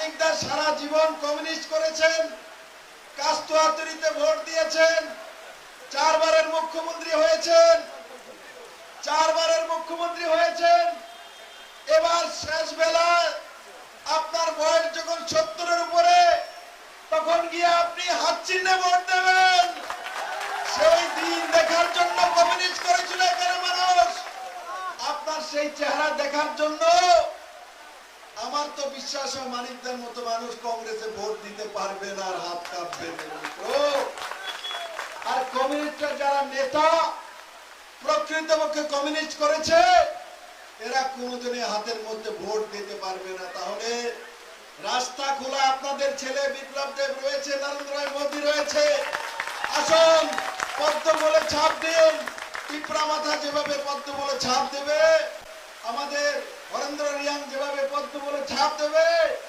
মানিকদা সারা জীবন communist করেছেন, কাস্তুয়াতুরিতে vote দিয়েছেন, 4 বারের মুখ্যমন্ত্রী হয়েছেন, 4 বারের মুখ্যমন্ত্রী হয়েছেন। এবার শেষ বেলায় আপনার বয়স যখন 70-এর উপরে, তখন গিয়ে আপনি হাত চিহ্নে ভোট দেবেন। সেই দিন দেখার জন্য কমিউনিস্ট করেছিল এখানে মানুষ। আপনার সেই চেহারা দেখার জন্য আমার তো বিশ্বাস হয় মানিকদের মতো মানুষ কংগ্রেসে ভোট দিতে পারবে না, আর হাত কাঁপবে। আর কমিউনিস্টের যারা নেতা প্রকৃতপক্ষে কমিউনিস্ট করেছে, এরা কোনোদিনই হাতের মধ্যে ভোট দিতে পারবে না। তাহলে রাস্তা খোলা, আপনাদের ছেলে বিপ্লব দেব রয়েছে, নরেন্দ্র মোদী রয়েছে, আসুন পদ্ম বলে ছাপ দিন। পিঁপড়া মাথা যেভাবে পদ্ম বলে ছাপ দেবে, আমাদের হরেন্দ্র রিয়াং যেভাবে পদ্ম বলে ছাপ দেবে,